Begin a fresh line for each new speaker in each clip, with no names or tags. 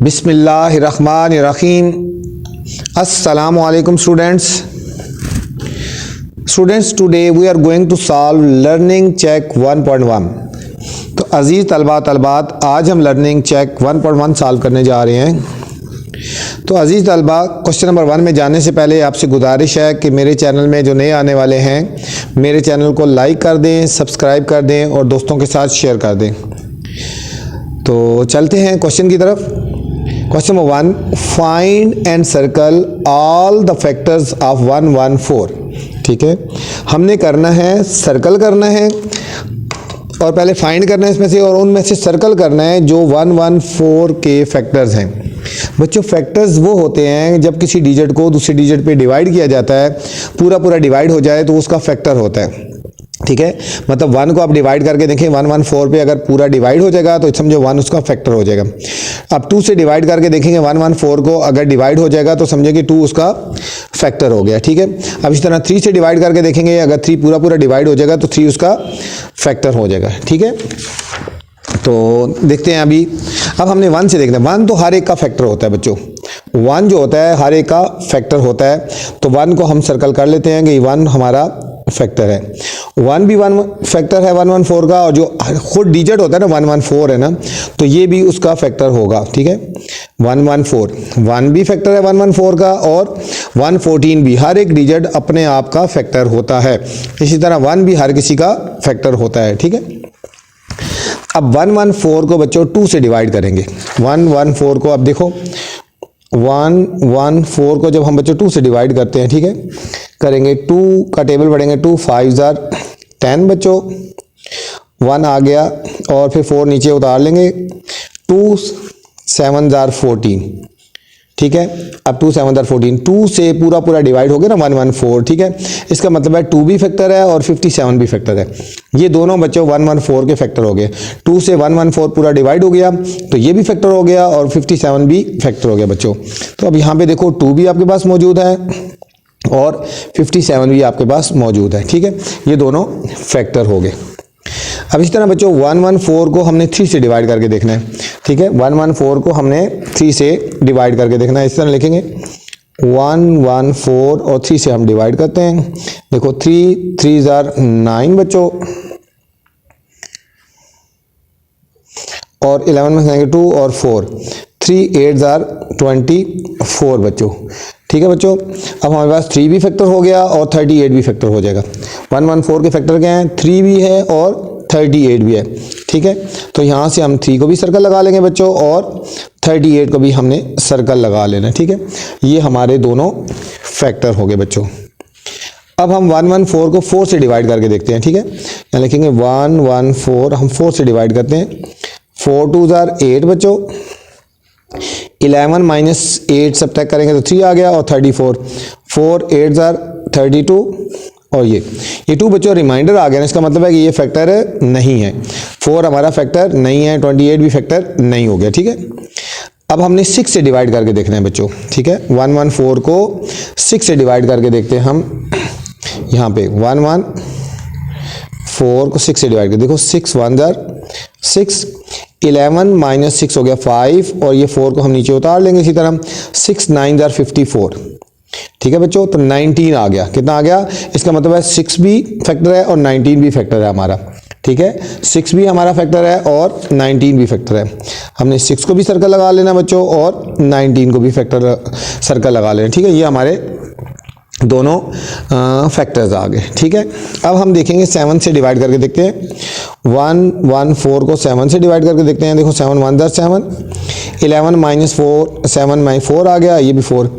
बिस्मिल्लाहिर्रहमानिर्रहीम। अस्सलामु अलैकुम students, today we are going to solve learning check 1.1। तो अज़ीज़ तलबात आज हम लर्निंग चेक 1.1 सॉल्व करने जा रहे हैं। तो अज़ीज़ तलबा, क्वेश्चन नंबर 1 में जाने से पहले आपसे गुजारिश है कि मेरे चैनल में जो नए आने वाले हैं मेरे चैनल को लाइक कर दें, सब्सक्राइब कर दें और दोस्तों के साथ शेयर कर दें। तो चलते हैं क्वेश्चन की तरफ। Question number 1, find and circle all the factors of 114। ठीक है, हमने करना है, सर्कल करना है और पहले फाइंड करना है इसमें से और उनमें से सर्कल करना है जो 114 के फैक्टर्स हैं। बच्चों, फैक्टर्स वो होते हैं जब किसी डिजिट को दूसरे डिजिट पे डिवाइड किया जाता है, पूरा डिवाइड हो जाए तो उसका फैक्टर होता है। ठीक है, मतलब 1 को आप डिवाइड करके देखें, 114 पे अगर पूरा डिवाइड हो जाएगा तो समझो 1 उसका फैक्टर हो जाएगा। अब 2 से डिवाइड करके देखेंगे 114 को, अगर डिवाइड हो जाएगा तो समझे कि 2 उसका फैक्टर हो गया। ठीक है, अब इस तरह 3 से डिवाइड करके देखेंगे, अगर 3 पूरा डिवाइड हो जाएगा तो 3 उसका फैक्टर हो जाएगा। ठीक है, तो देखते हैं अभी। अब हमने 1 से देखना है। 1 तो हर एक का फैक्टर होता है बच्चों, 1 जो होता है हर एक का फैक्टर होता है। तो 1 को हम सर्कल कर लेते हैं कि 1 हमारा फैक्टर है। 1 भी 1 फैक्टर है 114 का, और जो खुद डिजिट होता है ना 114 है ना, तो ये भी उसका फैक्टर होगा। ठीक है, 114 1 भी फैक्टर है 114 का, और 114 भी, हर एक डिजिट अपने आप का फैक्टर होता है। इसी तरह 1 भी हर किसी का फैक्टर होता है। ठीक है, अब 114 को बच्चों 2 से डिवाइड करेंगे। 114 को अब देखो, 114 को जब हम बच्चों 2 से डिवाइड करते हैं, ठीक है, करेंगे 2 का टेबल पढ़ेंगे, 2 5 10 बच्चों, 1 आ गया और फिर 4 नीचे उतार लेंगे, 2 7 14। ठीक है, अब 2 7 14, 2 से पूरा डिवाइड हो गया ना 114। ठीक है, इसका मतलब है 2 भी फैक्टर है और 57 भी फैक्टर है। ये दोनों बच्चों 114 के फैक्टर हो गए। 2 से 114 पूरा डिवाइड हो गया तो ये भी फैक्टर हो गया और 57 भी फैक्टर हो गया बच्चों। तो अब यहाँ पे देखो 2 भी आपके पास मौजूद है और 57 भी आपके पास मौजूद है। ठीक है, ये दोनों फैक्टर हो गए। अब इस तरह बच्चों 114 को हमने 3 से डिवाइड करके देखना है। ठीक है, 114 को हमने 3 से डिवाइड करके देखना है। इस तरह लिखेंगे 114 और 3 से हम डिवाइड करते हैं। देखो 3 3 9 बच्चों, और 11 में करेंगे 2 और 4, 3 8 24 बच्चों। ठीक है बच्चों, अब हमारे पास 3 भी फैक्टर हो गया और 38 भी फैक्टर हो जाएगा। 114 के फैक्टर क्या हैं? 3 भी है और 38 भी है। ठीक है, तो यहाँ से हम 3 को भी सर्कल लगा लेंगे बच्चों और 38 को भी हमने सर्कल लगा लेना। ठीक है, ये हमारे दोनों फैक्टर हो गए बच्चों। अब हम 114 को 4 से डिवाइड करके देखते हैं। ठीक है, यहाँ लिखेंगे 114 हम 4 से डिवाइड करते हैं। 4 2 8 बच्चों, 11 माइनस 8 सब्ट्रैक्ट करेंगे तो 3 आ गया और 34, 4 8 32 और ये 2 बच्चों रिमाइंडर आ गया ना, इसका मतलब है कि ये फैक्टर नहीं है। 4 हमारा फैक्टर नहीं है, 28 भी फैक्टर नहीं हो गया। ठीक है, अब हमने 6 से डिवाइड करके देखना है बच्चों। ठीक है, 114 को 6 से डिवाइड करके देखते हैं हम। यहाँ पे 114 को 6 से डिवाइड कर देखो, 6 1 6, 11 माइनस 6 हो गया 5 और ये 4 को हम नीचे उतार लेंगे। इसी तरह 6 9 54। ठीक है बच्चों, तो 19 आ गया। कितना आ गया? इसका मतलब है 6 भी फैक्टर है और 19 भी फैक्टर है हमारा। ठीक है, 6 भी हमारा फैक्टर है और 19 भी फैक्टर है। हमने 6 को भी सर्कल लगा लेना बच्चों और 19 को भी फैक्टर सर्कल लगा लेना। ठीक है, ये हमारे दोनों फैक्टर्स आ गए। ठीक है, अब हम देखेंगे 7 से डिवाइड करके देखते हैं। 114 को 7 से डिवाइड करके देखते हैं। देखो 7 1 7, 11 माइनस 4 7 माइ 4 आ गया, ये भी 4,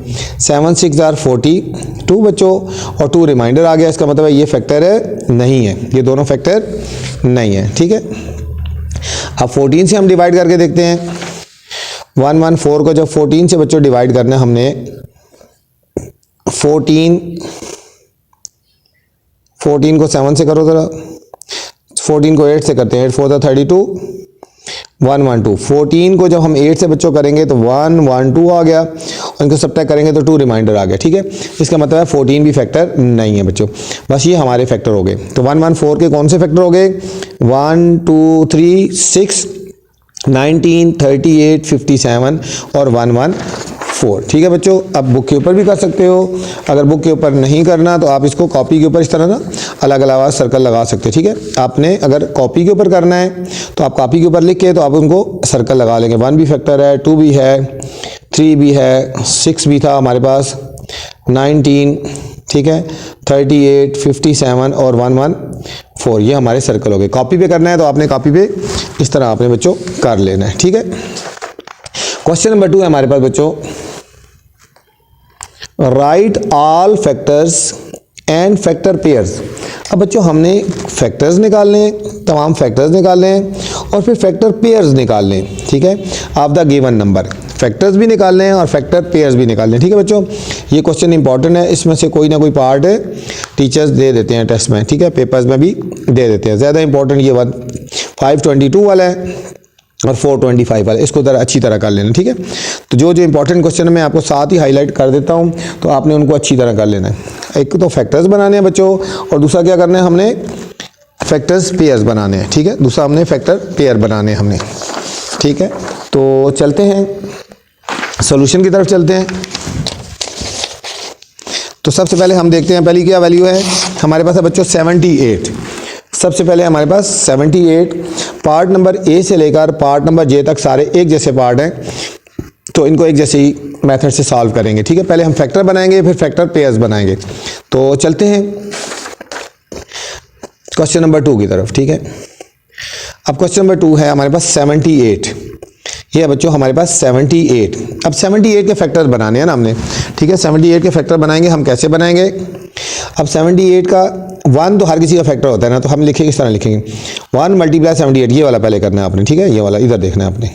7 6 42 बच्चों और 2 रिमाइंडर आ गया। इसका मतलब है ये फैक्टर नहीं है, ये दोनों फैक्टर नहीं है। ठीक है, अब 14 से हम डिवाइड करके देखते हैं। 114 को जब 14 से बच्चों डिवाइड करना है हमने, 14 को 7 से करो ज़रा, 14 को 8 से करते हैं। 8 4 32 112। 14 को जब हम 8 से बच्चों करेंगे तो 112 आ गया, उनको सब्ट्रैक्ट करेंगे तो 2 रिमाइंडर आ गया। ठीक है, इसका मतलब है 14 भी फैक्टर नहीं है बच्चों। बस ये हमारे फैक्टर हो गए। तो 114 के कौन से फैक्टर हो गए? 1 2 3 6 19, 38, 57 और 114। ठीक है बच्चों, अब बुक के ऊपर भी कर सकते हो। अगर बुक के ऊपर नहीं करना तो आप इसको कॉपी के ऊपर इस तरह ना अलग अलग सर्कल लगा सकते हैं। ठीक है, आपने अगर कॉपी के ऊपर करना है तो आप कॉपी के ऊपर लिख के तो आप उनको सर्कल लगा लेंगे। 1 भी फैक्टर है, 2 भी है, 3 भी है, 6 भी था हमारे पास, 19, ठीक है, 38, 57 और 114, ये हमारे सर्कल हो गए। कॉपी पे करना है तो आपने कॉपी पे इस तरह आपने बच्चों कर लेना है। ठीक है, क्वेश्चन नंबर 2 है हमारे पास बच्चों, right all factors and factor pairs. अब बच्चों हमने फैक्टर्स निकालने हैं, तमाम फैक्टर्स निकालने हैं और फिर फैक्टर पेयर्स निकालने हैं। ठीक है, of the given number, factors भी निकालने हैं और फैक्टर पेयर्स भी निकालने हैं। ठीक है बच्चों, ये क्वेश्चन इंपॉर्टेंट है, इसमें से कोई ना कोई पार्ट टीचर्स दे देते हैं टेस्ट में। ठीक है, पेपर्स में भी दे देते हैं। ज़्यादा इंपॉर्टेंट ये 522 वाला है और 425 वाला, इसको ज़रा अच्छी तरह कर लेना। ठीक है, तो जो जो इंपॉर्टेंट क्वेश्चन मैं आपको साथ ही हाईलाइट कर देता हूँ, तो आपने उनको अच्छी तरह कर लेना है। एक तो फैक्टर्स बनाने हैं बच्चों और दूसरा क्या करना है हमने, फैक्टर्स पेयर्स बनाने हैं। ठीक है, दूसरा हमने फैक्टर पेयर बनाने हैं हमने। ठीक है, तो चलते हैं सॉल्यूशन की तरफ चलते हैं। तो सबसे पहले हम देखते हैं पहली क्या वैल्यू है हमारे पास है बच्चों 78। सबसे पहले हमारे पास 78, पार्ट नंबर ए से लेकर पार्ट नंबर जे तक सारे एक जैसे पार्ट हैं, तो इनको एक जैसे ही मेथड से सॉल्व करेंगे। ठीक है, पहले हम फैक्टर बनाएंगे फिर फैक्टर पेयर्स बनाएंगे। तो चलते हैं क्वेश्चन नंबर 2 की तरफ। ठीक है, अब क्वेश्चन नंबर 2 है हमारे पास 78। ये है बच्चों हमारे पास 78। अब 78 के फैक्टर्स बनाने हैं ना हमने। ठीक है, 78 के फैक्टर बनाएंगे। हम कैसे बनाएंगे, अब 78 का 1 तो हर किसी का फैक्टर होता है ना, तो हम लिखेंगे इस तरह लिखेंगे 1 × 78, ये वाला पहले करना है आपने। ठीक है, ये वाला इधर देखना है आपने,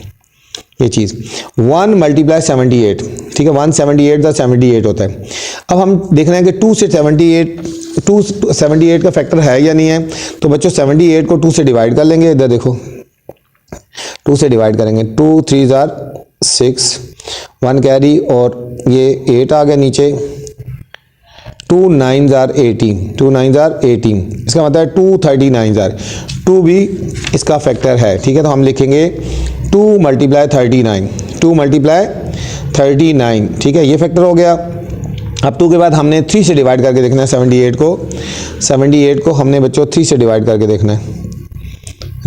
ये चीज़ 1 × 78। ठीक है, 178 × 78 होता है। अब हम देखना है कि 2 से 78 का फैक्टर है या नहीं है। तो बच्चों 78 को 2 से डिवाइड कर लेंगे। इधर देखो 2 से डिवाइड करेंगे, 2 3 6, 1 कैरी और ये 8 आ गया नीचे, 2 9 18, 2 9 18, इसका मतलब है 239। 2 भी इसका फैक्टर है। ठीक है, तो हम लिखेंगे 2 × 39, 2 × 39। ठीक है, ये फैक्टर हो गया। अब 2 के बाद हमने 3 से डिवाइड करके देखना है 78 को। 78 को हमने बच्चों 3 से डिवाइड करके देखना है।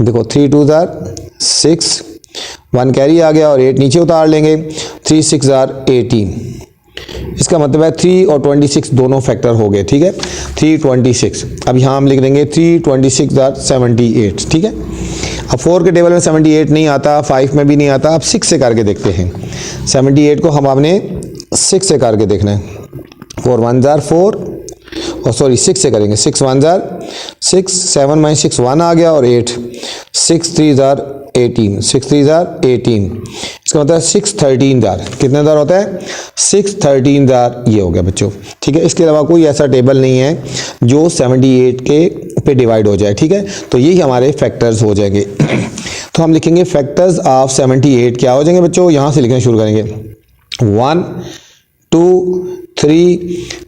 देखो 3 2 6, 1 कैरी आ गया और 8 नीचे उतार लेंगे, 3 6 18, इसका मतलब है 3 और 26 दोनों फैक्टर हो गए। ठीक है, 326। अब यहाँ हम लिख देंगे 326 78। ठीक है, अब 4 के टेबल में 78 नहीं आता, 5 में भी नहीं आता। अब 6 से करके देखते हैं। 78 को हम आपने 6 से करके देखना है। 4 1 4 और सॉरी 6 से करेंगे, 6 1 6, 7 6 1 आ गया और 8, 6 3 18, 6 3 18, इसका मतलब है 6 13 कितने दार होता है, 6 13 ये हो गया बच्चों। ठीक है, इसके अलावा कोई ऐसा टेबल नहीं है जो 78 के पे डिवाइड हो जाए। ठीक है, तो यही हमारे फैक्टर्स हो जाएंगे। तो हम लिखेंगे फैक्टर्स ऑफ 78 क्या हो जाएंगे बच्चों, यहाँ से लिखना शुरू करेंगे 1 2 3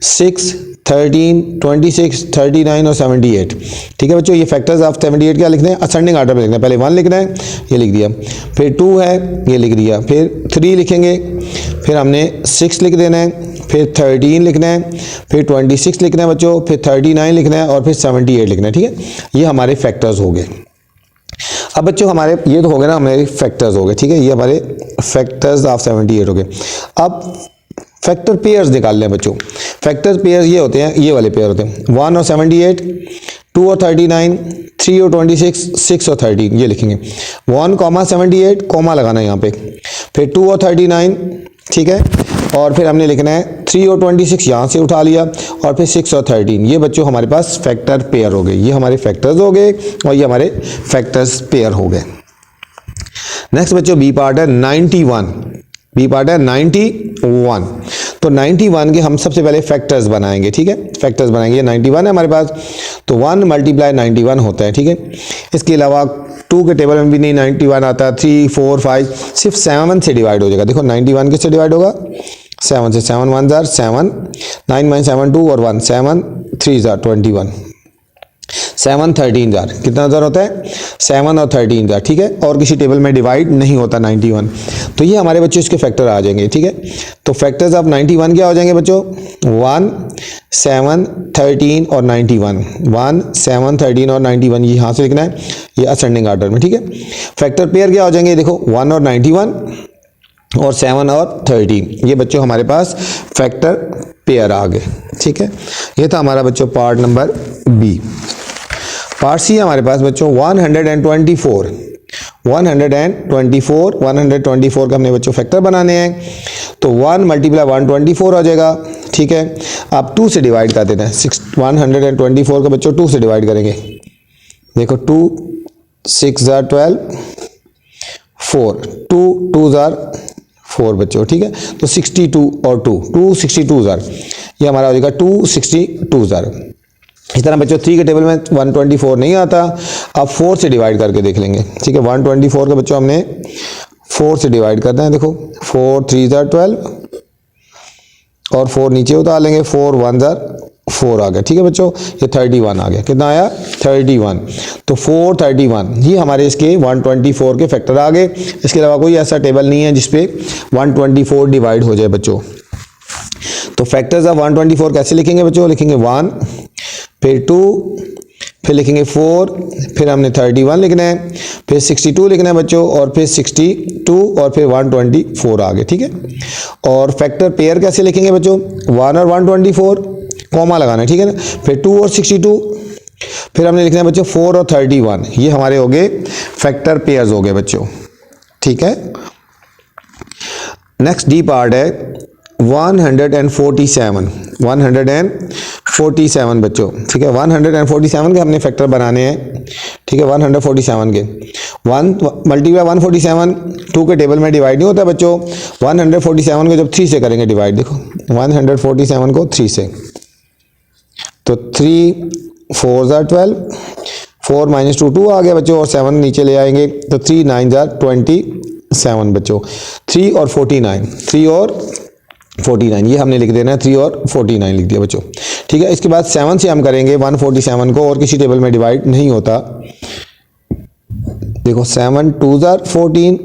6 13 26 39 और 78। ठीक है बच्चों, ये फैक्टर्स ऑफ 78 क्या लिखना है, असेंडिंग ऑर्डर में लिखना है। पहले 1 लिखना है, ये लिख दिया, फिर 2 है, ये लिख दिया, फिर 3 लिखेंगे, फिर हमने 6 लिख देना है, फिर 13 लिखना है, फिर 26 लिखना है बच्चों, फिर 39 लिखना है और फिर 78 लिखना है। ठीक है, ये हमारे फैक्टर्स हो गए। अब बच्चों हमारे ये तो हो गए ना हमारे फैक्टर्स हो गए। ठीक है, ये हमारे फैक्टर्स ऑफ 78 हो गए। अब फैक्टर पेयर्स निकाल लें बच्चों। फैक्टर पेयर्स ये होते हैं, ये वाले पेयर होते हैं 1 और 78, 2 और 39, 3 और 26, 6 और 13, ये लिखेंगे 1 78 कॉमा लगाना है यहाँ पे, फिर 2 और 39। ठीक है, और फिर हमने लिखना है 3 और 26 यहाँ से उठा लिया और फिर 6 और 13। ये बच्चों हमारे पास फैक्टर पेयर हो गए। ये हमारे फैक्टर्स हो गए और ये हमारे फैक्टर्स पेयर हो गए। नेक्स्ट बच्चों बी पार्ट है 91। बी पार्ट है 91। तो 91 के हम सबसे पहले फैक्टर्स बनाएंगे। ठीक है, फैक्टर्स बनाएंगे। 91 है हमारे पास, तो 1 × 91 होता है। ठीक है, इसके अलावा 2 के टेबल में भी नहीं 91 आता, 3 4 5 सिर्फ 7 से डिवाइड हो जाएगा। देखो 91 किससे डिवाइड होगा, 7 से। 7 1 7, 9 7 2 और 1, 7 3 21, 7 13 जार, कितना जार होता है 7 और 13 जार, ठीक है। और किसी टेबल में डिवाइड नहीं होता 91। तो ये हमारे बच्चों इसके फैक्टर आ जाएंगे, ठीक है। तो फैक्टर्स ऑफ 91 क्या हो जाएंगे बच्चों 1 7 13 और 91, 1 7 13 और 91, ये यहाँ से लिखना है, ये असेंडिंग ऑर्डर में, ठीक है। फैक्टर पेयर क्या हो जाएंगे देखो 1 और 91 और 7 और 13, ये बच्चों हमारे पास फैक्टर पेयर आ गए, ठीक है। ये था हमारा बच्चों part number B. Part C हमारे पास बच्चों 124 का हमने बच्चों फैक्टर बनाने हैं। तो 1 मल्टीप्लाई 124 हो जाएगा, ठीक है। आप 2 से डिवाइड कर देते हैं, 124 का बच्चों 2 से डिवाइड करेंगे, देखो 2 6 जार 12 4 2 जार 4 बच्चों, ठीक है। तो 62 और 2 62 जार, ये हमारा हो जाएगा 262 जार। इस तरह बच्चों 3 के टेबल में 124 नहीं आता, अब 4 से डिवाइड करके देख लेंगे, ठीक है। 124 के बच्चों हमने 4 से डिवाइड करना है, देखो 4 3 जार 12 और 4 नीचे उतार लेंगे, 4 1 जार 4 आ गया, ठीक है बच्चों। ये 31 आ गया, कितना आया 31। तो 431 ये हमारे इसके 124 के फैक्टर आ गए। इसके अलावा कोई ऐसा टेबल नहीं है जिसपे 124 डिवाइड हो जाए बच्चों। तो फैक्टर्स ऑफ 124 कैसे लिखेंगे बच्चों, लिखेंगे 1 फिर 2 फिर लिखेंगे 4 फिर हमने 31 लिखना है, फिर 62 लिखना है बच्चों, और फिर 62 और फिर 124 आ गए, ठीक है। और फैक्टर पेयर कैसे लिखेंगे बच्चों 1 और 124 कॉमा लगाना है, ठीक है ना। फिर 2 और 62, फिर हमने लिखना है बच्चों 4 और 31, ये हमारे हो गए फैक्टर पेयर्स हो गए बच्चों, ठीक है। नेक्स्ट डी पार्ट है 147 बच्चों, ठीक है। 147 के हमने फैक्टर बनाने हैं, ठीक है। 147 के 1 मल्टीप्लाई 147 2 के टेबल में डिवाइड नहीं होता बच्चों। 147 को जब 3 से करेंगे डिवाइड, देखो 147 को 3 से, तो 3 4 जार 12, 4 माइनस 2 आ गया बच्चों, और 7 नीचे ले आएंगे, तो 3 9 जार 27 बच्चों। 3 और 49 ये हमने लिख देना है, 3 और 49 लिख दिया बच्चों, ठीक है। इसके बाद 7 से हम करेंगे 147 को, और किसी टेबल में डिवाइड नहीं होता, देखो 7 2 जार 14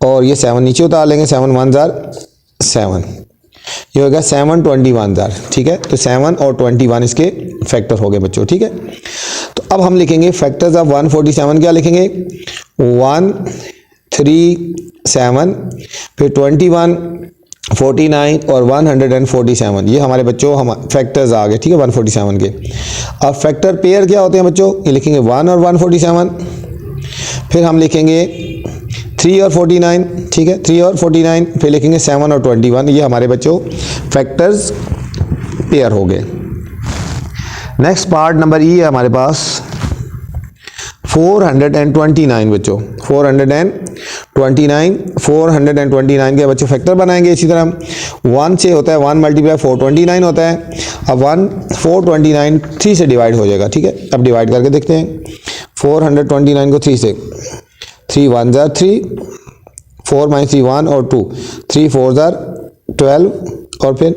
और ये 7 नीचे उतार लेंगे, 7 1 जार 7, ये होगा 7 21 जार, ठीक है। तो 7 और 21 इसके फैक्टर हो गए बच्चों, ठीक है। तो अब हम लिखेंगे फैक्टर्स ऑफ 147, क्या लिखेंगे 1 3 7 फिर 21 49 और 147, ये हमारे बच्चों हम फैक्टर्स आ गए, ठीक है 147 के। अब फैक्टर पेयर क्या होते हैं बच्चों, ये लिखेंगे 1 और 147, फिर हम लिखेंगे 3 और 49, ठीक है 3 और 49, फिर लिखेंगे 7 और 21, ये हमारे बच्चों फैक्टर्स पेयर हो गए। नेक्स्ट पार्ट नंबर ई है हमारे पास 429 बच्चों, 429 के बच्चों फैक्टर बनाएंगे। इसी तरह 1 से होता है 1 मल्टीप्लाई 429 होता है। अब 429 3 से डिवाइड हो जाएगा, ठीक है। अब डिवाइड करके देखते हैं 429 को 3 से, 3 1 जार 3, 4 माइनस 3 1 और 2, 3 4 जार 12 और फिर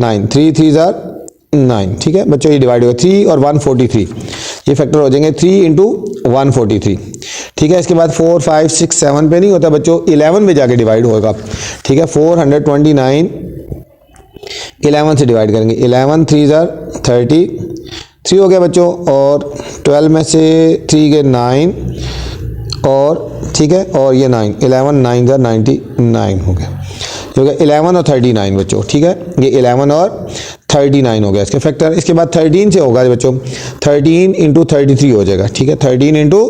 9, 3 3 जार 9, ठीक है बच्चों। ये डिवाइड होगा 3 और 143, ये फैक्टर हो जाएंगे 3 इंटू 143, ठीक है। इसके बाद 4 5 6 7 पे नहीं होता बच्चों, 11 में जाके डिवाइड होगा, ठीक है। 429 11 से डिवाइड करेंगे, 11 3 जार 33 हो गया बच्चों, और 12 में से 3 के 9 और, ठीक है, और ये 9 11 9 जार 99 हो गया, हो गया 11 और 39 बच्चों, ठीक है। ये 11 और 39 हो गया इसके फैक्टर। इसके बाद 13 से होगा बच्चों, 13 इंटू 33 हो जाएगा, ठीक है। 13 इंटू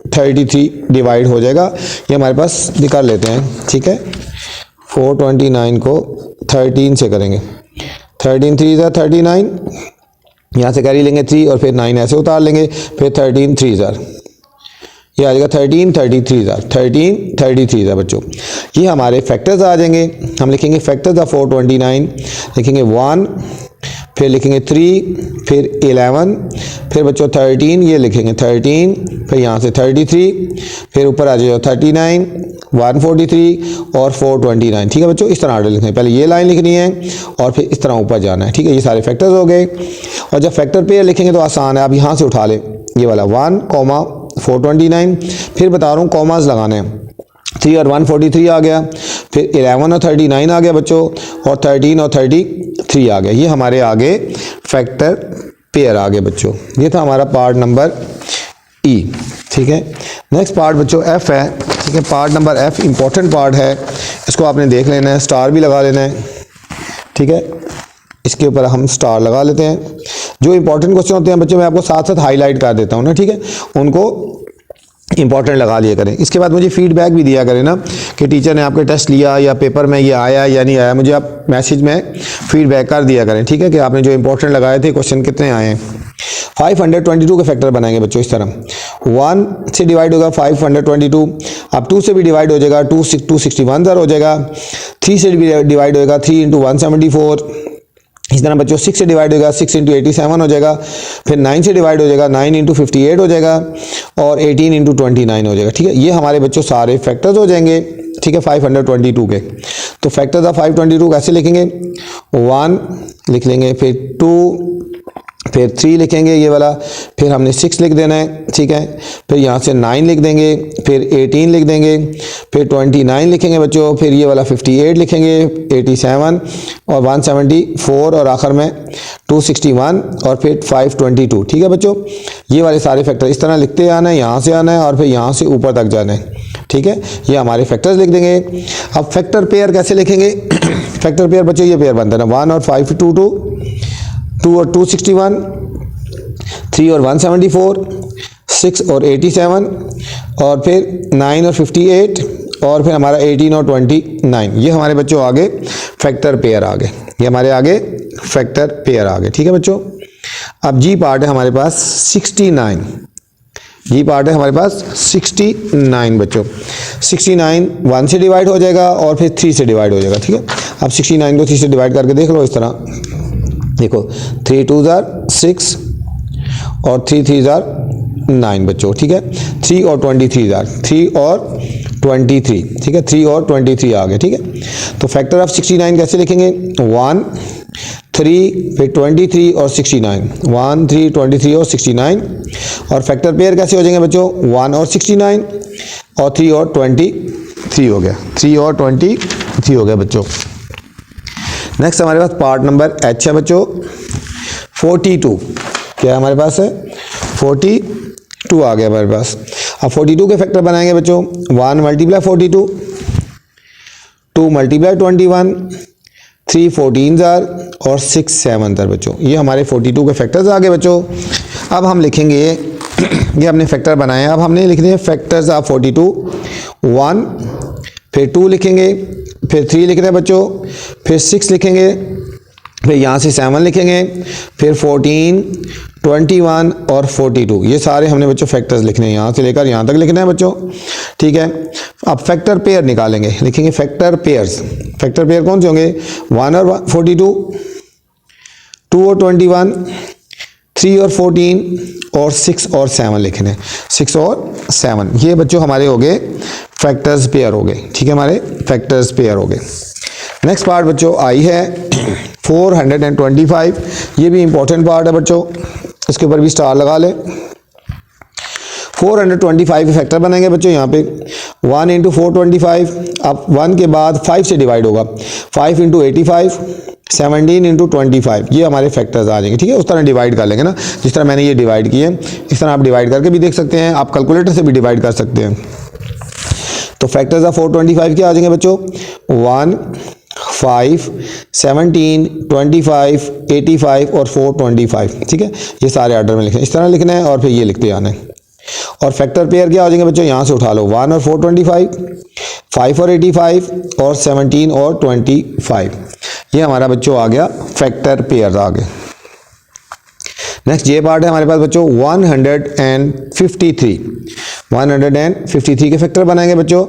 33 डिवाइड हो जाएगा, ये हमारे पास कर लेते हैं, ठीक है। 429 को 13 से करेंगे, 13 3 जार 39, यहाँ से कैरी लेंगे 3 और फिर 9 ऐसे उतार लेंगे, फिर 13 3 जार, ये आ जाएगा 13 33 जार, 13 33 जार बच्चों। ये हमारे फैक्टर्स आ जाएंगे। हम लिखेंगे फैक्टर्स ऑफ 429, लिखेंगे 1, फिर लिखेंगे 3, फिर 11, फिर बच्चों 13, ये लिखेंगे 13, फिर यहाँ से 33, फिर ऊपर आ जाएगा 39, 143 और 429। ठीक है बच्चों, इस तरह ऑर्डर लिखना है, पहले ये लाइन लिखनी है और फिर इस तरह ऊपर जाना है। ठीक है, ये सारे फैक्टर्स हो गए। और जब फैक्टर पेयर लिखेंगे तो आसान है, आप यहाँ से उठा लें ये वाला 1,429, फिर बता रहा हूँ कॉमास लगाने हैं। 3 और 143 आ गया, फिर 11 और 39 आ गया बच्चों, और 13 और 33 आ गया। ये हमारे आगे फैक्टर पेयर आ गए बच्चों। ये था हमारा पार्ट नंबर ई। ठीक है, नेक्स्ट पार्ट बच्चों एफ है। ठीक है, part number F important part है, इसको आपने देख लेना है, स्टार भी लगा लेना है। ठीक है, इसके ऊपर हम स्टार लगा लेते हैं। जो इंपॉर्टेंट क्वेश्चन होते हैं बच्चों मैं आपको साथ साथ हाईलाइट कर देता हूँ ना। ठीक है, उनको इंपॉर्टेंट लगा लिया करें। इसके बाद मुझे फीडबैक भी दिया करें ना कि टीचर ने आपके टेस्ट लिया या पेपर में ये आया या नहीं आया, मुझे आप मैसेज में फीडबैक कर दिया करें। ठीक है, कि आपने जो इंपॉर्टेंट लगाए थे क्वेश्चन कितने आए हैं। 522 के फैक्टर बनाएंगे बच्चों इस तरह, 1 से डिवाइड होगा 522, अब 2 से भी डिवाइड हो जाएगा, 261 हो जाएगा। 3 से डिवाइड होगा 3 इंटू 174, इस तरह बच्चों 6 से डिवाइड होगा 6 इंटू 87 हो जाएगा। फिर 9 से डिवाइड हो जाएगा 9 इंटू 58 हो जाएगा, और 18 इंटू 29 हो जाएगा। ठीक है, ये हमारे बच्चों सारे फैक्टर्स हो जाएंगे। ठीक है, 522 के। तो फैक्टर्स ऑफ 522 कैसे लिखेंगे, 1 लिख लेंगे, फिर 2, फिर 3 लिखेंगे ये वाला, फिर हमने 6 लिख देना है। ठीक है, फिर यहाँ से 9 लिख देंगे, फिर 18 लिख देंगे, फिर 29 लिखेंगे बच्चों, फिर ये वाला 58 लिखेंगे, 87 और 174, और आखिर में 261 और फिर 522। ठीक है बच्चों, ये वाले सारे फैक्टर इस तरह लिखते आना है, यहाँ से आना है और फिर यहाँ से ऊपर तक जाना है। ठीक है, ये हमारे फैक्टर्स लिख देंगे। अब फैक्टर पेयर कैसे लिखेंगे फैक्टर पेयर बच्चों ये पेयर बनता है ना, 1 और 522, 2 और 261, 3 और 174, 6 और 87, और फिर 9 और 58, और फिर हमारा 18 और 29। ये हमारे बच्चों आगे फैक्टर पेयर आ गए, ये हमारे आगे फैक्टर पेयर आ गए। ठीक है बच्चों, अब जी पार्ट है हमारे पास 69। जी पार्ट है हमारे पास 69 बच्चों। 69 1 से डिवाइड हो जाएगा और फिर 3 से डिवाइड हो जाएगा। ठीक है, अब 69 को 3 से डिवाइड करके देख लो इस तरह, देखो 3 2 are 6 और 3 3 are 9 बच्चों। ठीक है, 3 और 23 are 3 और 23। ठीक है, 3 और 23 आ गए। ठीक है, तो फैक्टर ऑफ 69 कैसे लिखेंगे, 1 3 फिर 23 और 69, 1 3 23 और 69। और फैक्टर पेयर कैसे हो जाएंगे बच्चों, 1 और 69 और 3 और 23 हो गया, 3 और 23 हो गया बच्चों। नेक्स्ट हमारे पास पार्ट नंबर एच है बच्चों, 42। क्या है हमारे पास है, 42 आ गया हमारे पास। अब 42 के फैक्टर बनाएंगे बच्चों, 1 मल्टीप्लाई 42, 2 मल्टीप्लाई 21, 3 14 और 6 7 बच्चों। ये हमारे 42 के फैक्टर्स आ गए बच्चों। अब हम लिखेंगे ये हमने फैक्टर बनाए, अब हमने लिखने हैं फैक्टर्स ऑफ 42, 1 फिर 2 लिखेंगे, फिर 3 लिख रहे हैं बच्चों, फिर 6 लिखेंगे, फिर यहाँ से 7 लिखेंगे, फिर 14 21 और 42। ये सारे हमने बच्चों फैक्टर्स लिखने हैं, यहाँ से लेकर यहाँ तक लिखना है बच्चों। ठीक है, अब फैक्टर पेयर निकालेंगे, लिखेंगे फैक्टर पेयर्स। फैक्टर पेयर कौन से होंगे, 1 और 42, 2 और 21, 3 और 14 और 6 और 7 लिखने हैं, 6 और 7। ये बच्चों हमारे हो गए फैक्टर्स पेयर हो गए। ठीक है, हमारे फैक्टर्स पेयर हो गए। नेक्स्ट पार्ट बच्चों आई है 425। ये भी इंपॉर्टेंट पार्ट है बच्चों, इसके ऊपर भी स्टार लगा लें। 425 फैक्टर बनाएंगे बच्चों, यहाँ पे 1 इंटू 425, अब 1 के बाद 5 से डिवाइड होगा, 5 इंटू 85, 17 इंटू 25। ये हमारे फैक्टर्स आ जाएंगे। ठीक है, उस तरह डिवाइड कर लेंगे ना, जिस तरह मैंने ये डिवाइड किए, इस तरह आप डिवाइड करके भी देख सकते हैं, आप कैलकुलेटर से भी डिवाइड कर सकते हैं। तो फैक्टर्स ऑफ 425 क्या आ जाएंगे बच्चों, 1 5 17 25 85 और 425। ठीक है, ये सारे ऑर्डर में लिखना है, इस तरह लिखना है और फिर ये लिखते आना है। और फैक्टर पेयर क्या आ जाएंगे बच्चों, यहाँ से उठा लो, 1 और 425, 5 और 85 और 17 और 25। ये हमारा बच्चों आ गया फैक्टर पेयर आ गए। नेक्स्ट ये पार्ट है हमारे पास बच्चों 153। 153 के फैक्टर बनाएंगे बच्चों,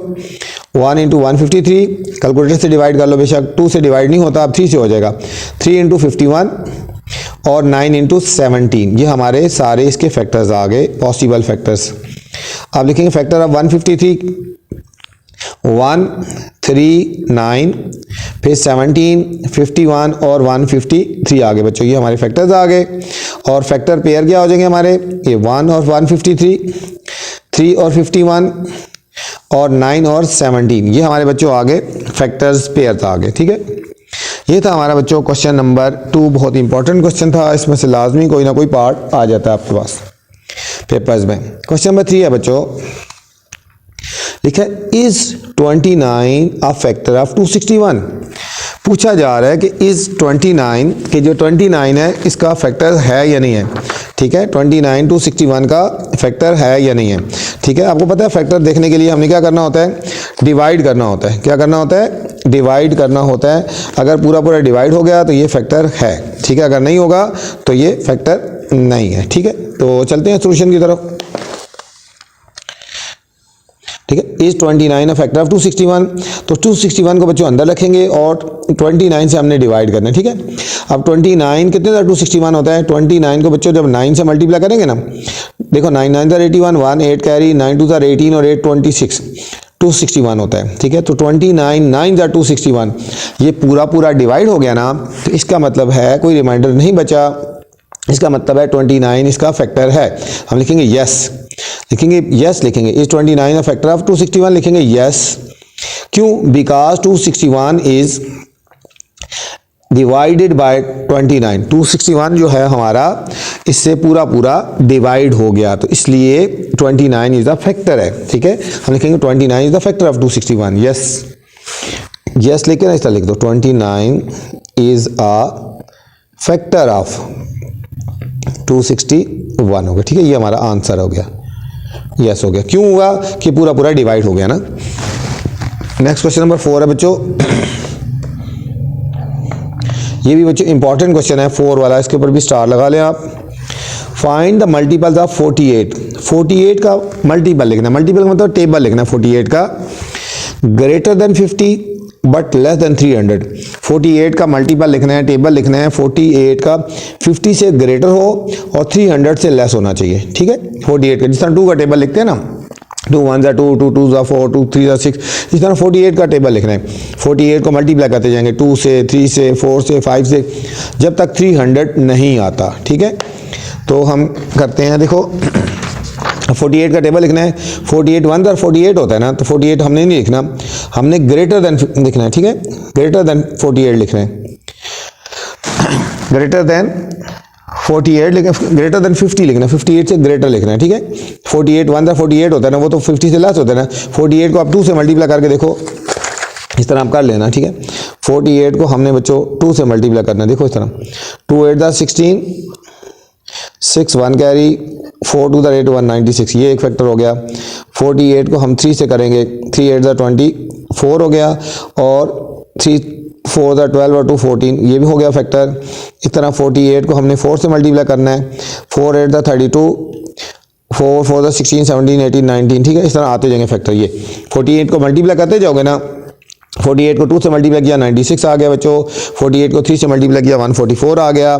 1 इंटू 153, कैलकुलेटर से डिवाइड कर लो, बेशक 2 से डिवाइड नहीं होता, अब 3 से हो जाएगा, 3 इंटू 51 और 9 इंटू 17। ये हमारे सारे इसके फैक्टर्स आ गए, पॉसिबल फैक्टर्स। अब लिखेंगे फैक्टर ऑफ 153, 1, 3, 9, फिर 17, 51 और 153 आ गए बच्चों, ये हमारे फैक्टर्स आ गए। और फैक्टर पेयर क्या हो जाएंगे हमारे, ये 1 और 153, 3 और 51 और 9 और 17, ये हमारे बच्चों आ गए फैक्टर्स पेयर था आगे। ठीक है, ये था हमारा बच्चों क्वेश्चन नंबर 2, बहुत इंपॉर्टेंट क्वेश्चन था, इसमें से लाजमी कोई ना कोई पार्ट आ जाता है आपके पास पेपर्स में। क्वेश्चन नंबर 3 है बच्चों, लिखा है इज 29 अ फैक्टर ऑफ 261। पूछा जा रहा है कि इज 29 के जो 29 है इसका फैक्टर है या नहीं है। ठीक है, 29 261 का फैक्टर है या नहीं है। ठीक है, आपको पता है फैक्टर देखने के लिए हमने क्या करना होता है, डिवाइड करना होता है। क्या करना होता है, डिवाइड करना होता है। अगर पूरा पूरा डिवाइड हो गया तो ये फैक्टर है। ठीक है, अगर नहीं होगा तो ये फैक्टर नहीं है। ठीक है, तो चलते हैं सॉल्यूशन की तरफ। ठीक है, इज 29 फैक्टर ऑफ 261, तो 261 को बच्चों अंदर रखेंगे और 29 से हमने डिवाइड करना है। ठीक है, अब 29 कितने का 261 होता है, 29 को बच्चों जब 9 से मल्टीप्लाई करेंगे ना, देखो 9 9 81, 1 8 कैरी, 9 2 18 और 8 26, 261 होता है। ठीक है, तो 29 9 261, ये पूरा पूरा डिवाइड हो गया ना, तो इसका मतलब है कोई रिमाइंडर नहीं बचा, इसका मतलब है 29 इसका फैक्टर है। हम लिखेंगे यस, लिखेंगे यस, लिखेंगे इज 29 फैक्टर ऑफ 261, लिखेंगे यस। क्यों, बिकॉज 261 इज डिवाइडेड बाय 29, 261 जो है हमारा इससे पूरा पूरा डिवाइड हो गया, तो इसलिए 29 इज द फैक्टर है। ठीक है, हम लिखेंगे 29 is the factor of 261। Yes, yes लिखे ना, इस तरह लिख दो, 29 इज अ फैक्टर ऑफ 261 हो गया। ठीक है, ये हमारा आंसर हो गया, यस हो गया। क्यों हुआ कि पूरा पूरा डिवाइड हो गया ना। नेक्स्ट क्वेश्चन नंबर 4 है बच्चों, ये भी बच्चों इंपॉर्टेंट क्वेश्चन है 4 वाला, इसके ऊपर भी स्टार लगा लें आप। फाइंड द मल्टीपल्स ऑफ 48, 48 का मल्टीपल लिखना है, मल्टीपल का मतलब टेबल लिखना है 48 का, greater than 50 but less than 300। 48 का मल्टीपल लिखना है, टेबल लिखना है 48 का 50 से ग्रेटर हो और 300 से लेस होना चाहिए। ठीक है, 48 का, जिस तरह 2 का टेबल लिखते हैं ना, 2 1 2, 2 2 4, 2 3 6, इस तरह 48 का टेबल लिखना है। 48 को मल्टीप्लाई करते जाएंगे 2 से, 3 से, 4 से, 5 से, जब तक 300 नहीं आता। ठीक है, तो हम करते हैं, देखो 48 का टेबल लिखना है, 48 1 और 48 होता है ना, तो 48 हमने नहीं लिखना, हमने ग्रेटर देन लिखना है। ठीक है, ग्रेटर देन 48 लिखना है, ग्रेटर देन 48 लिखना, ग्रेटर देन 50 लिखना, 58 से ग्रेटर लिखना है। ठीक है, 48 1 48 होता है ना, वो तो 50 से लेस होता है ना। 48 को आप 2 से मल्टीप्लाई करके देखो, इस तरह आप कर लेना। ठीक है, 48 को हमने बच्चों 2 से मल्टीप्लाई करना है, देखो इस तरह, 2 8 16, 6 1 कैरी, 4 2 8 196, ये एक फैक्टर हो गया। 48 को हम 3 से करेंगे, 3 8 24 हो गया, और 3 4 12 और 2 14, ये भी हो गया फैक्टर। इस तरह 48 को हमने 4 से मल्टीप्लाई करना है, 4 8 32, 4 4 16 17 18 19। ठीक है, इस तरह आते जाएंगे फैक्टर। ये 48 को मल्टीप्लाई करते जाओगे ना, 48 को 2 से मल्टीप्लाई किया 96 आ गया बच्चों, 48 को 3 से मल्टीप्लाई किया 144 आ गया,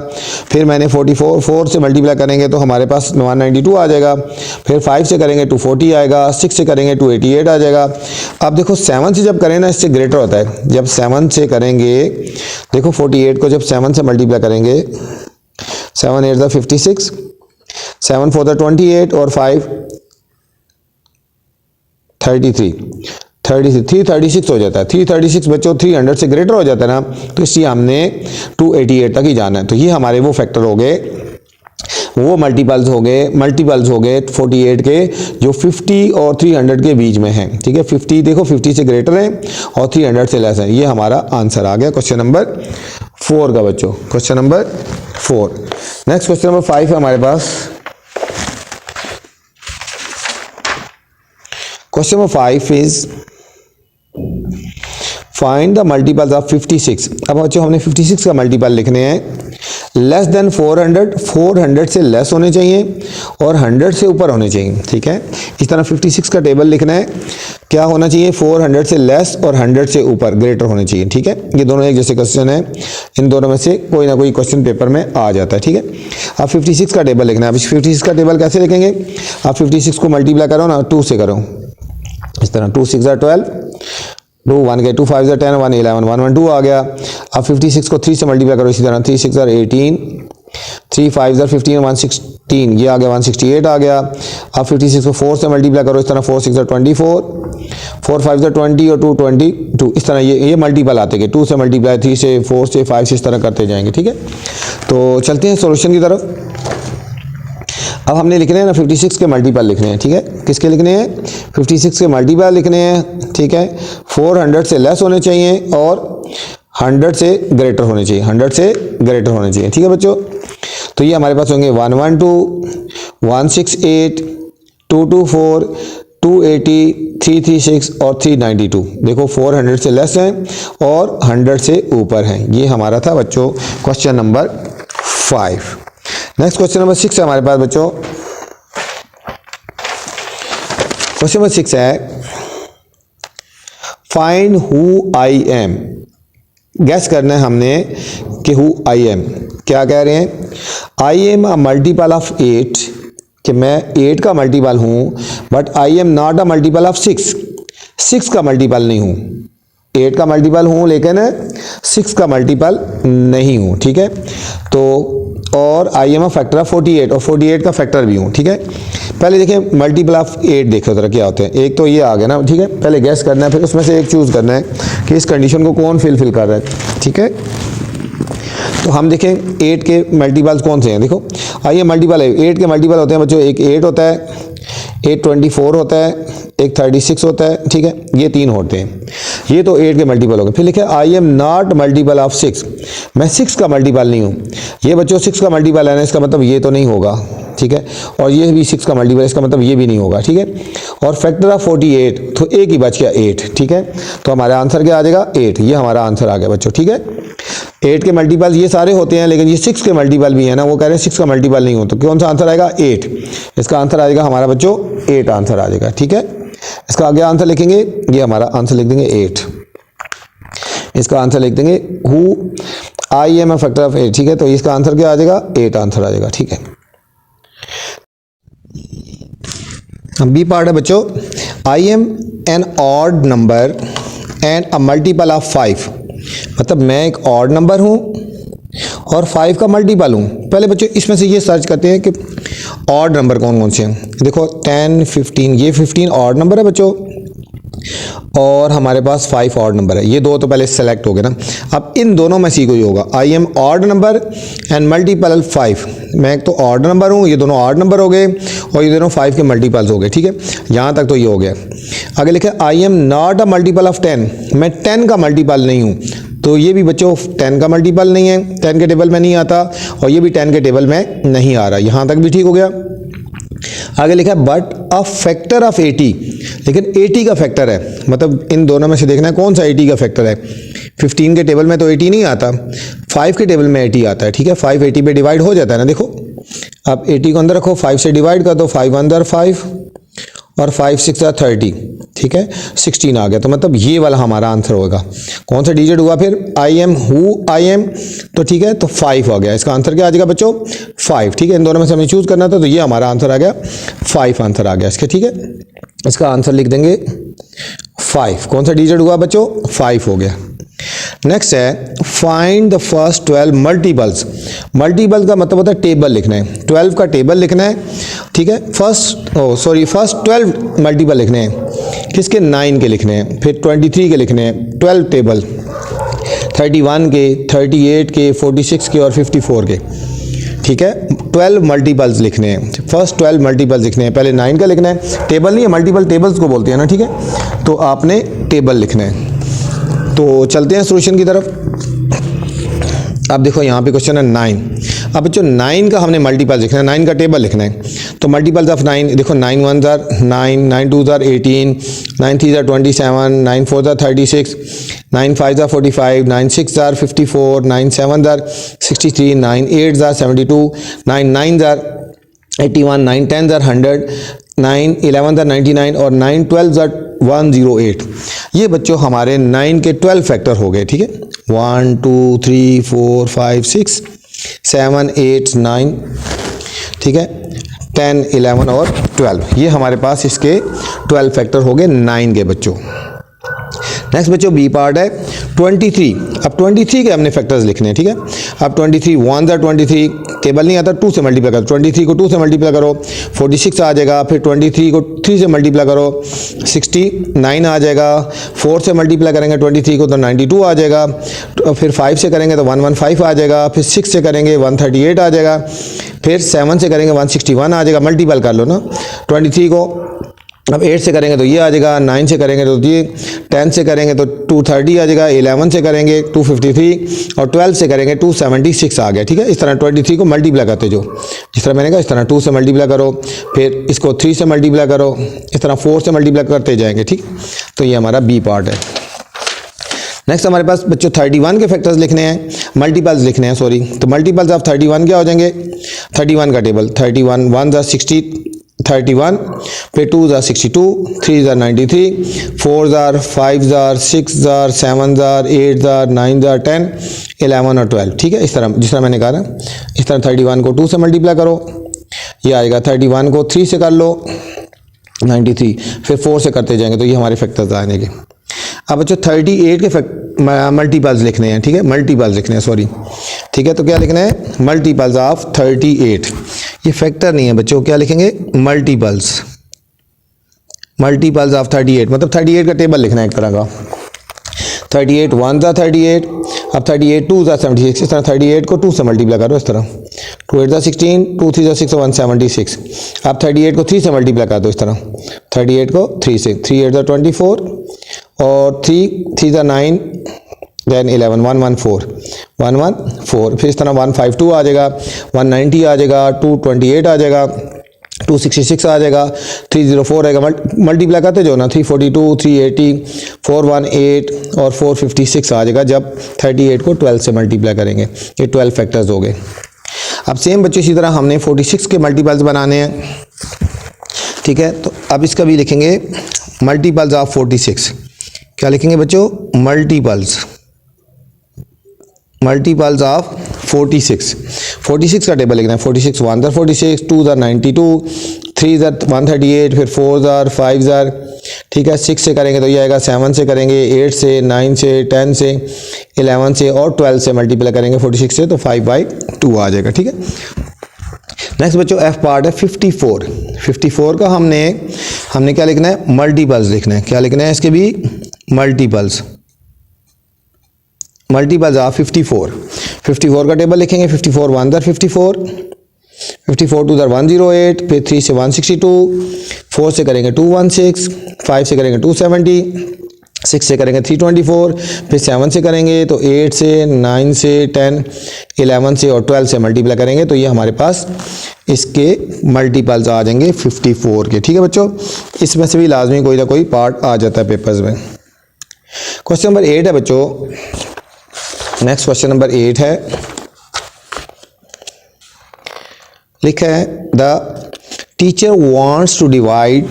फिर मैंने 4 से मल्टीप्लाई करेंगे तो हमारे पास 192 आ जाएगा, फिर 5 से करेंगे 240 आएगा, 6 से करेंगे 288 आ जाएगा। अब देखो 7 से जब करें ना, इससे ग्रेटर होता है, जब 7 से करेंगे, देखो 48 को जब 7 से मल्टीप्लाई करेंगे, 7 8 56, 7 4 28 और 5 33, 336 हो जाता है। 336 बच्चों 300 से ग्रेटर हो जाता है ना, तो इसलिए हमने 288 तक ही जाना है। तो ये हमारे वो फैक्टर हो गए, वो मल्टीपल्स हो गए 48 के, जो 50 और 300 के बीच में हैं। ठीक है, 50 देखो 50 से ग्रेटर है और 300 से लेस है। ये हमारा आंसर आ गया क्वेश्चन नंबर 4 का बच्चों, question number 4। Next question number 5 है हमारे पास। Question number 5 is find the multiples of 56। अब बच्चों हमने 56 का मल्टीपल लिखने हैं, लेस देन 400, 400 से लेस होने चाहिए और 100 से ऊपर होने चाहिए। ठीक है, इस तरह 56 का टेबल लिखना है, क्या होना चाहिए, 400 से लेस और 100 से ऊपर ग्रेटर होने चाहिए। ठीक है, ये दोनों एक जैसे क्वेश्चन है, इन दोनों में से कोई ना कोई क्वेश्चन पेपर में आ जाता है। ठीक है, अब 56 का टेबल लिखना है। अब 56 का टेबल कैसे लिखेंगे, आप 56 को मल्टीप्लाई करो ना, 2 से करो, इस तरह 2 6 12, 2 1 के 2 5 10 1 11 1 1 2 आ गया। अब 56 को 3 से मल्टीप्लाई करो इसी तरह, 3 6 18, 3 5 15 116, ये आ गया 168 आ गया। अब 56 को 4 से मल्टीप्लाई करो इस तरह, 4 6 24, 4 5 20 और 2 22, इस तरह ये मल्टीपल आते गए, 2 से मल्टीप्लाई, 3 से 4 से 5 से इस तरह करते जाएंगे। ठीक है, तो चलते हैं सॉल्यूशन की तरफ। अब हमने लिखने हैं ना 56 के मल्टीपल लिखने हैं। ठीक है, किसके लिखने हैं? 56 के मल्टीपल लिखने हैं। ठीक है, 400 से लेस होने चाहिए और 100 से ग्रेटर होने चाहिए, 100 से ग्रेटर होने चाहिए। ठीक है बच्चों, तो ये हमारे पास होंगे 112, 168, 224, 280, 336 और 392। देखो 400 से लेस हैं और 100 से ऊपर हैं। ये हमारा था बच्चों question number 5। Next question number 6 है हमारे पास बच्चों। क्वेश्चन नंबर 6 है, find who I am. Gas करना है हमने कि हु आई एम। क्या कह रहे हैं? I am a multiple of 8, कि मैं 8 का मल्टीपल हूं, but I am not a multiple of 6, 6 का मल्टीपल नहीं हूं। 8 का मल्टीपल हूं लेकिन 6 का मल्टीपल नहीं हूं। ठीक है, तो और I am a factor of 48, और 48 का फैक्टर भी हूँ। ठीक है, पहले देखें मल्टीपल ऑफ 8 देखो जरा क्या होते हैं। एक तो ये आ गया ना। ठीक है, पहले गैस करना है, फिर उसमें से एक चूज़ करना है कि इस कंडीशन को कौन फिल कर रहा है। ठीक है, तो हम देखें 8 के मल्टीपल्स कौन से हैं। देखो आइए मल्टीपल है, 8 के मल्टीपल होते हैं बच्चों, एक 8 होता है, एक 24 होता है, एक 36 होता है। ठीक है, ये 3 होते हैं। ये तो 8 के मल्टीपल हो गए। फिर लिखे I am not multiple of 6, मैं 6 का मल्टीपल नहीं हूँ। ये बच्चों 6 का मल्टीपल है ना, इसका मतलब ये तो नहीं होगा। ठीक है, और ये भी 6 का मल्टीपल, इसका मतलब ये भी नहीं होगा। ठीक है, और फैक्टर ऑफ 48, तो एक ही बच गया 8। ठीक है, तो हमारा आंसर क्या आ जाएगा? 8। ये हमारा आंसर आ गया बच्चों। ठीक है, 8 के मल्टीपल ये सारे होते हैं, लेकिन ये 6 के मल्टीपल भी है ना, वो कह रहे हैं 6 का मल्टीपल नहीं हो, तो कौन सा आंसर आएगा? 8। इसका आंसर आएगा हमारा बच्चों 8 आंसर आ जाएगा। ठीक है, इसका आगे आंसर लिखेंगे, ये हमारा आंसर लिख देंगे 8। इसका आंसर लिख देंगे who I am a factor of 8। ठीक है, तो इसका आंसर क्या आ जाएगा? 8 आंसर आ जाएगा। ठीक है, बी पार्ट है बच्चों, I am an odd number and a multiple of 5, मतलब मैं एक ऑड नंबर हूं और 5 का मल्टीपल हूं। पहले बच्चों इसमें से ये सर्च करते हैं कि ऑड नंबर कौन कौन से हैं। देखो 10 15, ये 15 ऑड नंबर है बच्चों, और हमारे पास 5 ऑड नंबर है। ये दो तो पहले सेलेक्ट हो गए ना। अब इन दोनों में सी कोई होगा, I am odd number and multiple 5, मैं एक तो ऑड नंबर हूँ, ये दोनों ऑड नंबर हो गए, और ये दोनों 5 के मल्टीपल्स हो गए। ठीक है, यहाँ तक तो ये हो गया। आगे लिखे I am not a multiple of 10, मैं 10 का मल्टीपल नहीं हूँ, तो ये भी बच्चों 10 का मल्टीपल नहीं है, 10 के टेबल में नहीं आता, और ये भी 10 के टेबल में नहीं आ रहा। यहाँ तक भी ठीक हो गया। आगे लिखा है बट अ फैक्टर ऑफ 80, लेकिन 80 का फैक्टर है, मतलब इन दोनों में से देखना है कौन सा 80 का फैक्टर है। 15 के टेबल में तो 80 नहीं आता, 5 के टेबल में 80 आता है। ठीक है, 5 80 पे डिवाइड हो जाता है ना। देखो अब 80 को अंदर रखो, 5 से डिवाइड कर दो, 5 अंदर 5 और 5 6 30। ठीक है, 16 आ गया, तो मतलब ये वाला हमारा आंसर होगा। कौन सा डिजिट हुआ फिर? I am, who I am, तो ठीक है, तो 5 हो गया। इसका आंसर क्या आ जाएगा बच्चों? 5। ठीक है, इन दोनों में से हमें चूज करना था, तो ये हमारा आंसर आ गया 5 आंसर आ गया इसके। ठीक है, इसका आंसर लिख देंगे 5। कौन सा डिजिट हुआ बच्चों? 5 हो गया। नेक्स्ट है find the first 12 multiples. Multiple का मतलब होता है टेबल लिखना है, 12 का टेबल लिखना है। ठीक है, फर्स्ट 12 मल्टीपल लिखने हैं। किसके? 9 के लिखने हैं, फिर 23 के लिखने हैं, 12 टेबल, 31 के, 38 के, 46 के और 54 के। ठीक है, 12 मल्टीपल्स लिखने हैं, फर्स्ट 12 मल्टीपल्स लिखने हैं। पहले 9 का लिखना है, टेबल नहीं है, मल्टीपल टेबल्स को बोलते हैं ना। ठीक है, तो आपने टेबल लिखना है। तो चलते हैं सॉल्यूशन की तरफ। अब देखो यहाँ पे क्वेश्चन है 9। अब बच्चों 9 का हमने मल्टीपल लिखना है, 9 का टेबल लिखना है। तो मल्टीपल्स ऑफ 9, देखो 9 1 jar 9, 9 2 jar 18, 9 3 jar 27, 9 4 jar 36, 9 5 jar 45, 9 6 jar 54, 9 7 jar 63, 9 8 jar 72, 9 9 jar 81, 9 10 jar 100, 9 11 jar 99 और 9 12 जार 108। ये बच्चों हमारे 9 के 12 फैक्टर हो गए। ठीक है, 1 2 3 4 5 6 7 8 9, ठीक है, 10 11 और 12, ये हमारे पास इसके 12 फैक्टर हो गए 9 के बच्चों। नेक्स्ट बच्चों बी पार्ट है 23। अब 23 के हमने फैक्टर्स लिखने हैं, ठीक है। अब 23 1 ज़ा 23 टेबल नहीं आता, 2 से मल्टीप्लाई करो, 23 को 2 से मल्टीप्लाई करो 46 आ जाएगा, फिर 23 को 3 से मल्टीप्लाई करो 69 आ जाएगा, 4 से मल्टीप्लाई करेंगे 23 को तो 92 आ जाएगा, फिर 5 से करेंगे तो 115 आ जाएगा, फिर 6 से करेंगे 138 आ जाएगा, फिर 7 से करेंगे 161 आ जाएगा। मल्टीपल कर लो ना 23 को। अब 8 से करेंगे तो ये आ जाएगा, 9 से करेंगे तो ये, 10 से करेंगे तो 230 आ जाएगा, 11 से करेंगे 253 और 12 से करेंगे 276 आ गया, ठीक है। इस तरह 23 को मल्टीप्लाई करते जो, जिस तरह मैंने कहा इस तरह 2 से मल्टीप्लाई करो, फिर इसको 3 से मल्टीप्लाई करो, इस तरह 4 से मल्टीप्लाई करते जाएंगे, ठीक। तो ये हमारा बी पार्ट है। नेक्स्ट हमारे पास बच्चों 31 के फैक्टर्स लिखने हैं, मल्टीपल्स लिखने हैं सॉरी। तो मल्टीपल्स ऑफ 31 क्या हो जाएंगे, 31 का टेबल 31 1 ज़ा 60 31, फिर 2 ज़ा 62, 3 ज़ा 93, 4 ज़ार 5 ज़ार 6 ज़ार 7 ज़ार 8 ज़ार 9 ज़ार 10 11 और 12, ठीक है। इस तरह जिस तरह मैंने कहा ना, इस तरह 31 को 2 से मल्टीप्लाई करो, ये आएगा 31 को 3 से कर लो 93, फिर 4 से करते जाएंगे तो ये हमारे फैक्टर्स आएंगे। अब बच्चों 38 के मल्टीपल्स लिखने हैं, ठीक है, मल्टीपल्स लिखने हैं सॉरी, ठीक है। तो क्या लिखना है, मल्टीपल्स ऑफ 38। ये फैक्टर नहीं है बच्चों, क्या लिखेंगे, मल्टीपल्स, मल्टीपल्स ऑफ 38 मतलब 38 का टेबल लिखना है एक तरह का। 38 1 ज़ा 38, अब 38 2 ज़ा 76, इस तरह 38 को 2 से मल्टीप्लाई करो, इस तरह 2 8 ज़ा 16, 2 3 ज़ा 6 176। अब 38 को 3 से मल्टीप्लाई कर दो, इस तरह 38 को 3 से, 3 8 ज़ा 24 और 3 ज़ा 9 देन 11 114, फिर इस तरह 152 आ जाएगा, 190 आ जाएगा, 228 आ जाएगा, 266 आ जाएगा, 304 आएगा। मल्टीप्लाई करते जो ना 342 380 418 और 456 आ जाएगा जब 38 को 12 से मल्टीप्लाई करेंगे। ये 12 फैक्टर्स हो गए। अब सेम बच्चों इसी तरह हमने 46 के मल्टीपल्स बनाने हैं, ठीक है। तो अब इसका भी लिखेंगे मल्टीपल्स ऑफ 46। क्या लिखेंगे बच्चों, मल्टीपल्स ऑफ 46। 46 का टेबल लिखना है, 46 1 ज़ार 46, 2 ज़ार 92, 3 ज़ार 138, फिर 4 ज़ार 5 ज़ार, ठीक है। 6 से करेंगे तो ये आएगा, 7 से करेंगे 8 से, 9 से, 10 से, 11 से और 12 से मल्टीप्लाई करेंगे 46 से तो 5/2 आ जाएगा, ठीक है। नेक्स्ट बच्चों एफ पार्ट है 54। 54 का हमने क्या लिखना है, मल्टीपल्स लिखना है। क्या लिखना है इसके भी, मल्टीपल्स ऑफ 54। 54 का टेबल लिखेंगे, 54 1 ज़ार 54, 54 2 ज़ार 108, फिर 3 से 162, 4 से करेंगे 216, 5 से करेंगे 270, 6 से करेंगे 324, फिर 7 से करेंगे तो 8 से, 9 से, 10 11 से और 12 से मल्टीप्लाई करेंगे तो ये हमारे पास इसके मल्टीपल्स आ जाएंगे 54 के, ठीक है बच्चों। इसमें से भी लाजमी कोई ना कोई पार्ट आ जाता है पेपर्स में। क्वेश्चन नंबर 8 है बच्चों, नेक्स्ट क्वेश्चन नंबर 8 है, लिखा है the teacher wants to divide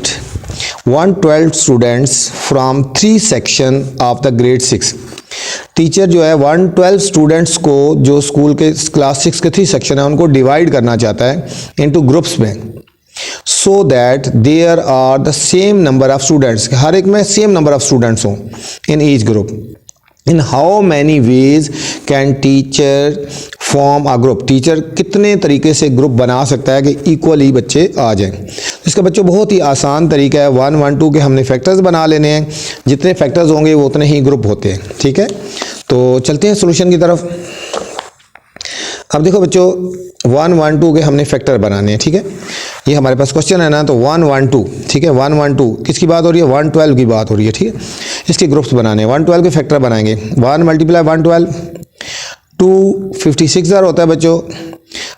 112 students from 3 section of the grade 6। Teacher जो है 112 स्टूडेंट्स को जो स्कूल के क्लास 6 के 3 सेक्शन है उनको डिवाइड करना चाहता है इनटू ग्रुप्स में, so that there are the same number of students, हर एक में सेम नंबर ऑफ स्टूडेंट्स हों in each group. In how many ways can teacher form a group, teacher कितने तरीके से ग्रुप बना सकता है कि इक्वली बच्चे आ जाएं। इसका बच्चों बहुत ही आसान तरीका है, 1 1 2 के हमने फैक्टर्स बना लेने हैं, जितने फैक्टर्स होंगे वो उतने ही ग्रुप होते हैं, ठीक है। तो चलते हैं सॉल्यूशन की तरफ। अब देखो बच्चों 1 1 2 के हमने फैक्टर बनाने हैं, ठीक है। ये हमारे पास क्वेश्चन है ना, तो 1 1 2, ठीक है। 1 1 2 किसकी बात हो रही है, 112 की बात हो रही है, ठीक है। इसके ग्रुप्स बनाने हैं, 112 के फैक्टर बनाएंगे। 1 मल्टीप्लाई 112, 256 ज़ार होता है बच्चों,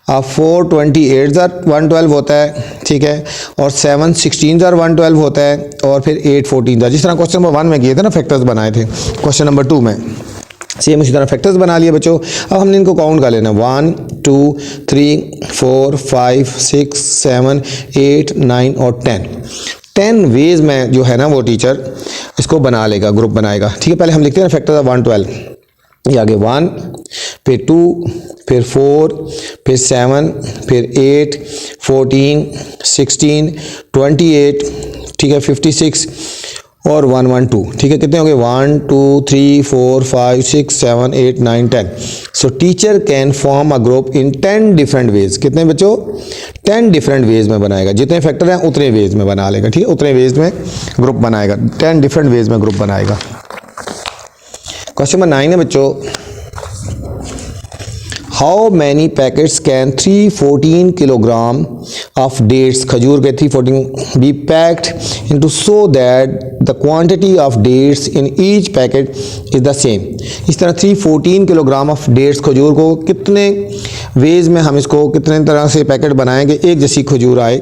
428 ज़ार 112 होता है, ठीक है। और 7 16 ज़ार 112 होता है और फिर 8 14 ज़ार, जिस तरह क्वेश्चन नंबर 1 में किए थे ना फैक्टर्स बनाए थे, क्वेश्चन नंबर 2 में सेम उसी तरह फैक्टर्स बना लिए बच्चों। अब हमने इनको काउंट कर लेना, 1 2 3 4 5 6 7 8 9 और 10 वेज में जो है ना वो टीचर इसको बना लेगा, ग्रुप बनाएगा, ठीक है। पहले हम लिखते हैं फैक्टर 112, ये आगे 1, फिर 2, फिर 4, फिर 7, फिर 8 14 16 28, ठीक है, 56 और 1 1 2, ठीक है। कितने हो गए? 1 2 3 4 5 6 7 8 9 10। सो teacher can form a group in 10 different veg. कितने बच्चों? 10 डिफरेंट वेज में बनाएगा। जितने फैक्टर हैं उतने वेज में बना लेगा, ठीक है, उतने वेज में ग्रुप बनाएगा, 10 डिफरेंट वेज में ग्रुप बनाएगा। क्वेश्चन नंबर 9 है बच्चों, how many packets can 314 kilogram of dates, खजूर के 314 be packed into so that the quantity of dates in each packet is the same. इस तरह 314 किलोग्राम ऑफ डेट्स, खजूर को कितने वेज में हम इसको कितने तरह से पैकेट बनाएंगे एक जैसी खजूर आए।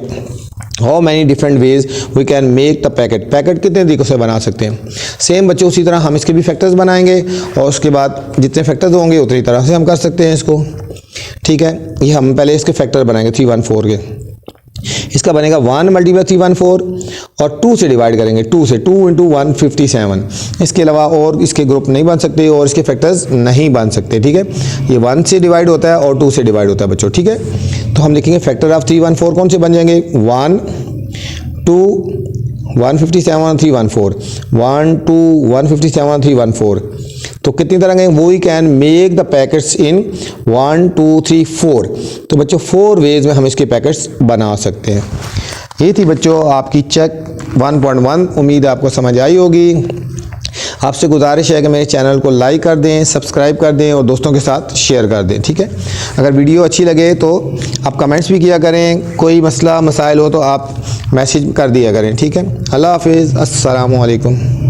How many different ways we can make the packet, packet कितने तरीक़ों से बना सकते हैं। सेम बच्चों उसी तरह हम इसके भी फैक्टर्स बनाएंगे और उसके बाद जितने फैक्टर्स होंगे उतनी तरह से हम कर सकते हैं इसको, ठीक है। ये हम पहले इसके फैक्टर बनाएंगे 314 के। इसका बनेगा 1 मल्टीप्लाई 314 और 2 से डिवाइड करेंगे, 2 से 2 इंटू 157। इसके अलावा और इसके ग्रुप नहीं बन सकते और इसके फैक्टर्स नहीं बन सकते, ठीक है। ये 1 से डिवाइड होता है और 2 से डिवाइड होता है बच्चों, ठीक है। तो हम लिखेंगे फैक्टर ऑफ 314 कौन से बन जाएंगे? 1 2 157 314, 1 2 157 314। तो कितनी तरह के? वो he can make the packets इन 1 2 3 4। तो बच्चों 4 वेज में हम इसके पैकेट्स बना सकते हैं। ये थी बच्चों आपकी चेक 1.1। उम्मीद है आपको समझ आई होगी। आपसे गुजारिश है कि मेरे चैनल को लाइक कर दें, सब्सक्राइब कर दें और दोस्तों के साथ शेयर कर दें, ठीक है। अगर वीडियो अच्छी लगे तो आप कमेंट्स भी किया करें, कोई मसला मसाइल हो तो आप मैसेज कर दिया करें, ठीक है। अल्लाह हाफिज़, अस्सलामु अलैकुम।